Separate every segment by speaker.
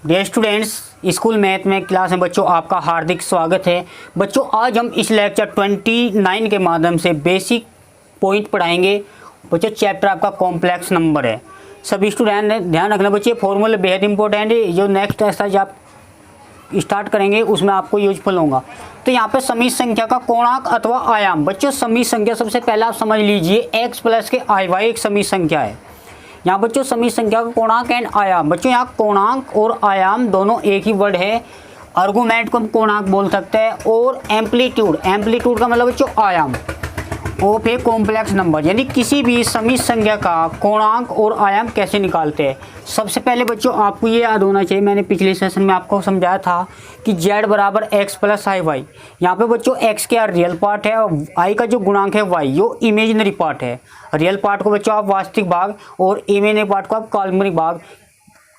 Speaker 1: Dear students, school math में class में बच्चों आपका हार्दिक स्वागत है। बच्चों आज हम इस लेक्चर 29 के माध्यम से बेसिक पॉइंट पढ़ाएंगे। बच्चों चैप्टर आपका कॉम्प्लेक्स नंबर है। सभी स्टूडेंट ने ध्यान रखना बच्चे, फॉर्मूले बेहद इंपॉर्टेंट है। जो नेक्स्ट एक्सरसाइज आप स्टार्ट करेंगे उसमें आपको यूजफुल होगा। तो यहाँ पे समीप संख्या का कोणांक अथवा आयाम। बच्चों समीप संख्या सबसे पहले आप समझ लीजिए x प्लस के i/y एक समीप संख्या है। यहाँ बच्चों समीप संख्या का कोणांक एंड आयाम। बच्चों यहाँ कोणांक और आयाम दोनों एक ही वर्ड है। आर्गुमेंट को हम कोणांक बोल सकते हैं और एम्पलीट्यूड का मतलब बच्चों आयाम ऑफ ए कॉम्प्लेक्स नंबर, यानी किसी भी समीप संख्या का कोणांक और आयाम कैसे निकालते हैं। सबसे पहले बच्चों आपको ये याद होना चाहिए, मैंने पिछले सेशन में आपको समझाया था कि z बराबर x प्लस i/y। यहाँ पे बच्चों x क्या रियल पार्ट है और i का जो गुणांक है y यो इमेजिनरी पार्ट है। रियल पार्ट को बच्चों आप वास्तविक भाग और इमेजिनरी पार्ट को आप काल्पनिक भाग,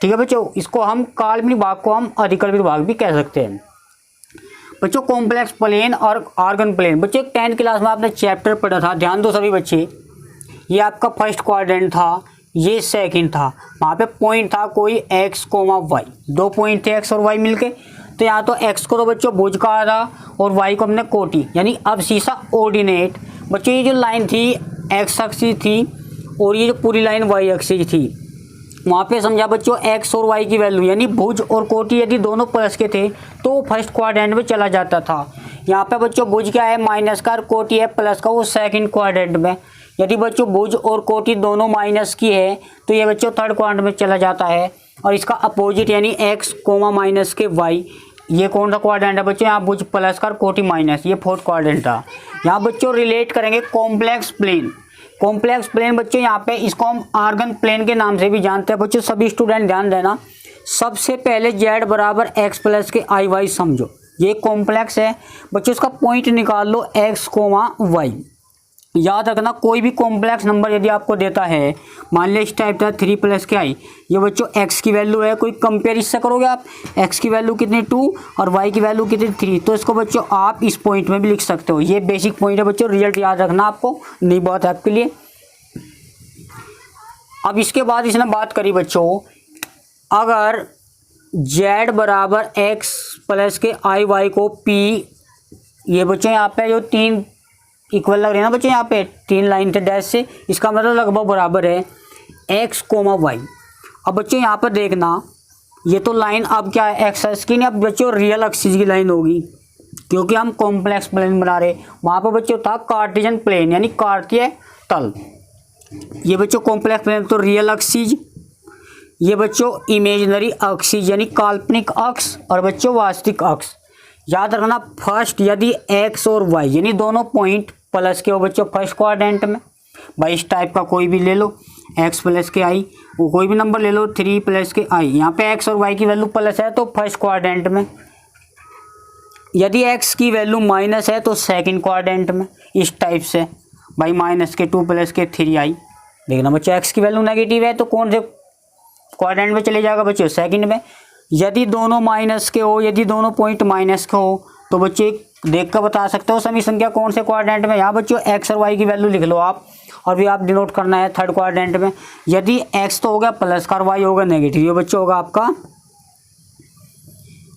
Speaker 1: ठीक है बच्चों। इसको हम काल्पनिक भाग को हम अधिकल्पित भाग भी कह सकते हैं। बच्चों कॉम्प्लेक्स प्लेन और आर्गन प्लेन। बच्चों 10th क्लास में आपने चैप्टर पढ़ा था, ध्यान दो सभी बच्चे। ये आपका फर्स्ट क्वाड्रेंट था, ये सेकंड था। वहाँ पे पॉइंट था कोई x, y, दो पॉइंट थे x और y मिलके। तो यहाँ तो x को तो बच्चों भुज कहा था और y को हमने कोटि, यानी अब शीशा ऑर्डिनेट। बच्चों ये जो लाइन थी x एक्सिस थी और ये जो पूरी लाइन y एक्सिस थी। वहाँ पे समझा बच्चों x और y की वैल्यू, यानी भुज और कोटि यदि दोनों प्लस के थे तो फर्स्ट क्वाड्रेंट में चला जाता था। यहाँ पे बच्चों भुज क्या है माइनस का और कोटि है प्लस का, वो सेकंड क्वाड्रेंट में। यदि बच्चों भुज और कोटि दोनों माइनस की है तो ये बच्चों थर्ड क्वाड्रेंट में चला जाता है। और इसका अपोजिट यानी x, माइनस के y, ये कौन सा क्वाड्रेंट है बच्चों, यहाँ भुज प्लस का और कोटि माइनस, ये फोर्थ क्वाड्रेंट था। यहाँ बच्चों रिलेट करेंगे कॉम्प्लेक्स प्लेन। कॉम्प्लेक्स प्लेन बच्चों यहाँ पे इसको हम आर्गन प्लेन के नाम से भी जानते हैं। बच्चों सभी स्टूडेंट ध्यान देना, सबसे पहले z बराबर x प्लस के i/y समझो, ये कॉम्प्लेक्स है। बच्चों इसका पॉइंट निकाल लो x, y। याद रखना कोई भी कॉम्प्लेक्स नंबर यदि आपको देता है, मान लिया इस टाइप का 3 प्लस के i, ये बच्चों x की वैल्यू है। कोई कंपेयर इससे करोगे आप, x की वैल्यू कितनी 2 और y की वैल्यू कितनी 3, तो इसको बच्चों आप इस पॉइंट में भी लिख सकते हो। ये बेसिक पॉइंट है बच्चों, रिजल्ट याद रखना आपको, नहीं बहुत है आपके लिए। अब इसके बाद इसने बात करी बच्चों, अगर z बराबर x प्लस के i/y को p, ये बच्चों यहाँ पे जो 3 इक्वल लग रहे हैं ना बच्चों, यहाँ पे 3 लाइन थे डैश से, इसका मतलब लगभग बराबर है x, y। अब बच्चों यहाँ पर देखना, ये तो लाइन अब क्या है एक्स एक्सिस की नहीं, अब बच्चों रियल एक्सिस की लाइन होगी क्योंकि हम कॉम्प्लेक्स प्लेन बना रहे। वहाँ पर बच्चों था कार्टेशियन प्लेन, यानी कार्तीय तल। ये बच्चों कॉम्प्लेक्स प्लेन तो रियल एक्सिस, ये बच्चों इमेजिनरी एक्सिस यानी काल्पनिक अक्ष, और बच्चों वास्तविक अक्ष। याद रखना फर्स्ट यदि x और y यानी दोनों पॉइंट प्लस के हो बच्चों फर्स्ट क्वाड्रेंट में, भाई इस टाइप का कोई भी ले लो, x प्लस के i, वो कोई भी नंबर ले लो 3 प्लस के i, यहाँ पे x और y की वैल्यू प्लस है तो फर्स्ट क्वाड्रेंट में। यदि x की वैल्यू माइनस है तो सेकंड क्वाड्रेंट में, इस टाइप से भाई माइनस के 2 प्लस के 3i। देखना बच्चों x की वैल्यू नेगेटिव है तो कौन से क्वाड्रेंट में चले जाएगा बच्चों, सेकंड में। यदि दोनों माइनस के हो, यदि दोनों पॉइंट माइनस के हो तो बच्चे देख कर बता सकते हो समीप संख्या कौन से क्वाड्रेंट में। यहाँ बच्चों x और y की वैल्यू लिख लो आप, और भी आप डिनोट करना है थर्ड क्वाड्रेंट में। यदि x तो होगा प्लस का और y होगा नेगेटिव, ये बच्चों होगा आपका,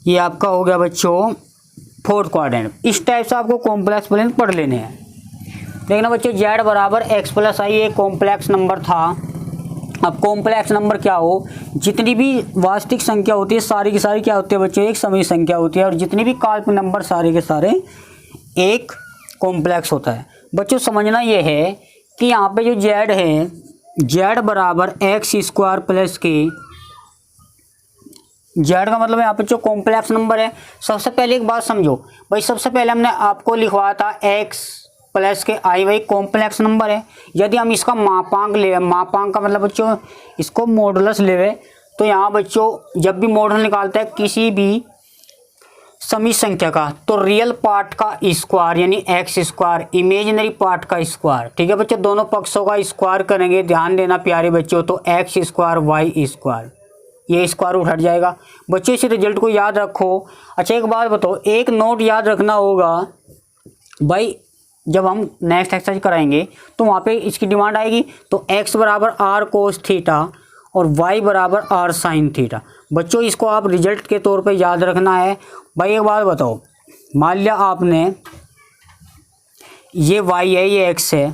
Speaker 1: ये आपका हो गया बच्चों फोर्थ क्वाड्रेंट। इस टाइप से आपको कॉम्प्लेक्स प्लेन पढ़ लेने हैं। देखना बच्चों z बराबर x प्लस i एक कॉम्प्लेक्स नंबर था। अब कॉम्प्लेक्स नंबर क्या हो, जितनी भी वास्तविक संख्या होती है सारी की सारी क्या होती है बच्चों, एक समीप संख्या होती है, और जितनी भी काल्पनिक नंबर सारे के सारे एक कॉम्प्लेक्स होता है। बच्चों समझना ये है कि यहाँ पे जो z है, z बराबर x² प्लस के, z का मतलब यहाँ पे जो कॉम्प्लेक्स नंबर है। सबसे पहले एक बात समझो भाई, सबसे पहले हमने आपको लिखवाया था x प्लस के i/y कॉम्प्लेक्स नंबर है। यदि हम इसका मापांक ले, मापांक का मतलब बच्चों इसको मॉडुलस लेवे, तो यहाँ बच्चों जब भी मॉडुलस निकालते हैं किसी भी समीप संख्या का, तो रियल पार्ट का स्क्वायर यानी x², इमेजिनरी पार्ट का स्क्वायर, ठीक है बच्चों, दोनों पक्षों का स्क्वायर करेंगे। ध्यान देना प्यारे बच्चों, तो x² y², ये स्क्वायर रूट हट जाएगा बच्चों। इस रिजल्ट को याद रखो। अच्छा एक बात बताओ, एक नोट याद रखना होगा भाई, जब हम नेक्स्ट एक्सरसाइज कराएंगे तो वहाँ पे इसकी डिमांड आएगी, तो x बराबर r कोस थीटा और y बराबर r साइन थीटा। बच्चों इसको आप रिजल्ट के तौर पे याद रखना है। भाई एक बात बताओ, मान लिया आपने ये y है ये x है,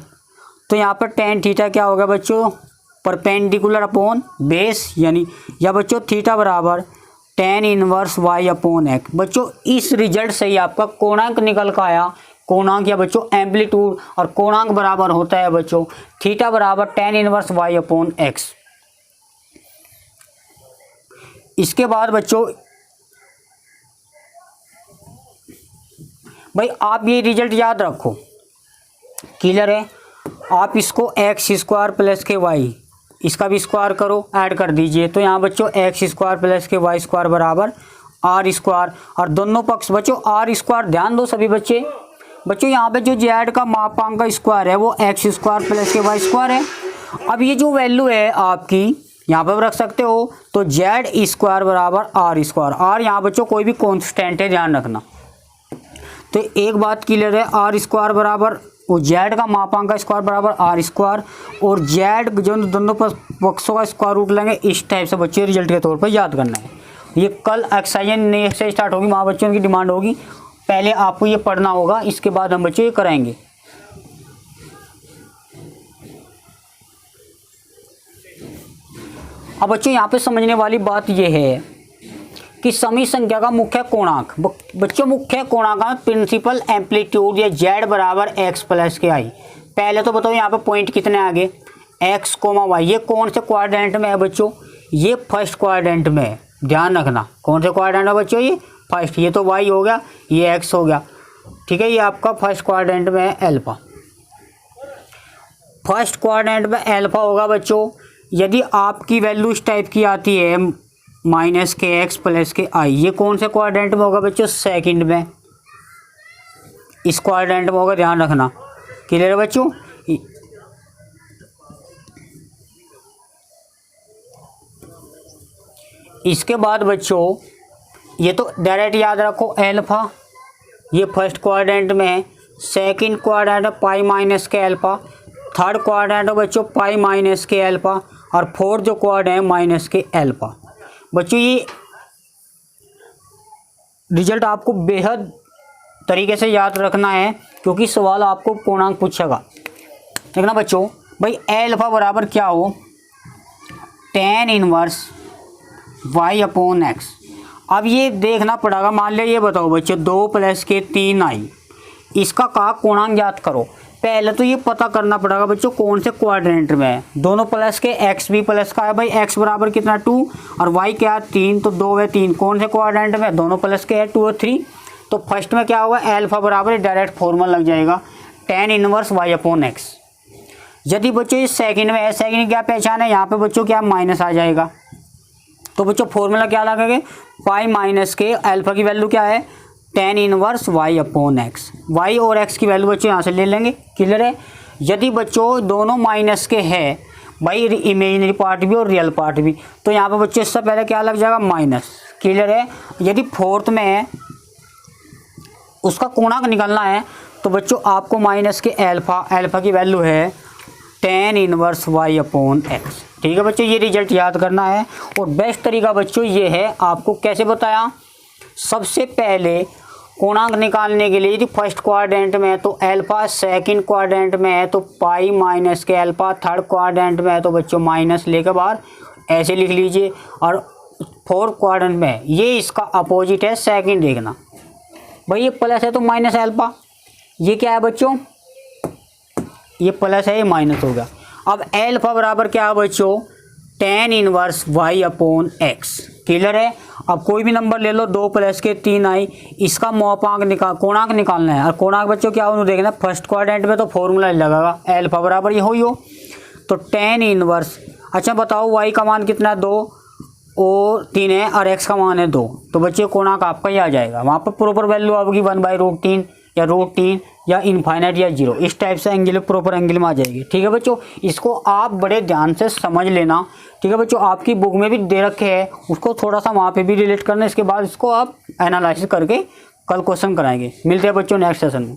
Speaker 1: तो यहाँ पर tan थीटा क्या होगा बच्चों, परपेंडिकुलर अपॉन बेस, यानी या बच्चों थीटा बराबर tan inverse y upon x। बच्चों इस रिजल्ट से ही आपका कोणांक निकल कर आया। कोणांक या बच्चों एम्पलीट्यूड, और कोणांक बराबर होता है बच्चों थीटा बराबर tan inverse y upon x। इसके बाद बच्चों भाई आप ये रिजल्ट याद रखो, क्लियर है। आप इसको एक्स स्क्वायर प्लस के वाई, इसका भी स्क्वायर करो, ऐड कर दीजिए, तो यहाँ बच्चों एक्स स्क्वायर प्लस के वाई स्क्वायर बराबर आर स्क्वायर, और दोनों पक्ष बच्चों आर स्क्वायर, ध्यान दो सभी बच्चे। बच्चों यहाँ पे जो जेड का मापांक का स्क्वायर है वो एक्स स्क्वायर प्लस के वाई स्क्वायर है। अब ये जो वैल्यू है आपकी यहाँ पर रख सकते हो, तो जेड स्क्वायर बराबर आर स्क्वायर। आर यहाँ बच्चों कोई भी कॉन्स्टेंट है, ध्यान रखना। तो एक बात क्लियर है, आर स्क्वायर बराबर वो जेड का मापांक का स्क्वायर बराबर आर स्क्वायर, और जेड जो दोनों पक्षों का स्क्वायर रूट लेंगे, इस टाइप से बच्चे रिजल्ट के तौर पर याद करना है। ये कल एक्सरसाइज नए से स्टार्ट होगी, वहाँ बच्चों की डिमांड होगी, पहले आपको ये पढ़ना होगा, इसके बाद हम बच्चे ये कराएंगे। अब बच्चों यहाँ पे समझने वाली बात ये है कि समी संख्या का मुख्य कोणांक, बच्चों मुख्य कोणांक का प्रिंसिपल एम्पलीट्यूड या जेड बराबर एक्स प्लस के आई। पहले तो बताओ यहाँ पे पॉइंट कितने आगे, एक्स कोमा वाई। ये कौन से क्वाड्रेंट में है बच्चों, ये फर्स्ट क्वाड्रेंट में है, ध्यान रखना। कौन से क्वाड्रेंट है बच्चों, ये फर्स्ट। ये तो वाई हो गया, ये एक्स हो गया, ठीक है। ये आपका फर्स्ट क्वाड्रेंट में है एल्फा। फर्स्ट क्वाड्रेंट में एल्फा होगा बच्चों। यदि आपकी वैल्यू इस टाइप की आती है माइनस के एक्स प्लस के आई, ये कौन से क्वाड्रेंट में होगा बच्चों, सेकंड में, इस क्वाड्रेंट में होगा, ध्यान रखना। क्लियर है बच्चों। इसके बाद बच्चों ये तो डायरेक्ट याद रखो, एल्फा ये फर्स्ट क्वाड्रेंट में है, सेकंड क्वाड्रेंट पाई माइनस के एल्फा, थर्ड क्वाड्रेंट बच्चों पाई माइनस के एल्फा, और फोर्थ जो क्वाड्रेंट है माइनस के एल्फा। बच्चों ये रिजल्ट आपको बेहद तरीके से याद रखना है, क्योंकि सवाल आपको पूर्णांक पूछेगा। देखना बच्चों, भाई एल्फा बराबर क्या हो, tan inverse y upon x. अब ये देखना पड़ेगा, मान लिया ये बताओ बच्चों 2 प्लस के 3 आई, इसका का कोणांक ज्ञात करो। पहले तो ये पता करना पड़ेगा बच्चों कौन से क्वाड्रेंट में है। दोनों प्लस के, एक्स भी प्लस का है भाई, एक्स बराबर कितना 2 और वाई क्या 3, तो 2 है 3। कौन से क्वाड्रेंट में, दोनों प्लस के है 2 और 3। तो फर्स्ट में क्या होगा, एल्फा बराबर डायरेक्ट फॉर्मूला लग जाएगा tan inverse y upon x. यदि बच्चों ये सेकंड में है, सेकंड क्या पहचान है, यहाँ पे बच्चों क्या माइनस आ जाएगा, तो बच्चों फॉर्मूला क्या लगेगा, पाई माइनस के एल्फा की वैल्यू क्या है, tan inverse y upon x. y और x की वैल्यू बच्चों यहाँ से ले लेंगे, क्लियर है। यदि बच्चों दोनों माइनस के है भाई, इमेजिनरी पार्ट भी और रियल पार्ट भी, तो यहाँ पे बच्चों इससे पहले क्या लग जाएगा, माइनस, क्लियर है। यदि फोर्थ में है, उसका कोणांक निकालना है, तो बच्चों आपको माइनस के एल्फा की वैल्यू है tan inverse y upon x, ठीक है बच्चों। ये रिजल्ट याद करना है, और बेस्ट तरीका बच्चों ये है, आपको कैसे बताया, सबसे पहले कोणांक निकालने के लिए यदि फर्स्ट क्वाड्रेंट में है तो एल्फा, सेकंड क्वाड्रेंट में है तो पाई माइनस के एल्फा, थर्ड क्वाड्रेंट में है तो बच्चों माइनस लेकर बाहर ऐसे लिख लीजिए, और फोर्थ क्वाड्रेंट में है, ये इसका अपोजिट है सेकंड। देखना भाई ये प्लस है तो माइनस एल्फा, ये क्या है बच्चों, ये प्लस है, ये माइनस हो गया। अब एल्फा बराबर क्या है बच्चों, tan inverse y upon x, clear है। अब कोई भी नंबर ले लो, 2 प्लस के 3 आई, इसका मापांक कोणांक निकालना है, और कोणांक बच्चों क्या हो देखना, फर्स्ट क्वाड्रेंट में तो फॉर्मूला लगेगा एल्फा बराबर ये हो, तो tan इनवर्स। अच्छा बताओ y का मान कितना है, 2 और 3 है, और x का मान है 2, तो बच्चे कोणांक आपका ही आ जाएगा। वहाँ पर प्रॉपर वैल्यू आपकी 1/√3 या √3 या इनफाइनाइट या 0, इस टाइप से एंगल प्रॉपर एंगल में आ जाएगी, ठीक है बच्चों। इसको आप बड़े ध्यान से समझ लेना, ठीक है बच्चों। आपकी बुक में भी दे रखे हैं, उसको थोड़ा सा वहाँ पे भी रिलेट करना, इसके बाद इसको आप एनालिसिस करके कल क्वेश्चन कराएंगे। मिलते हैं बच्चों नेक्स्ट सेशन में।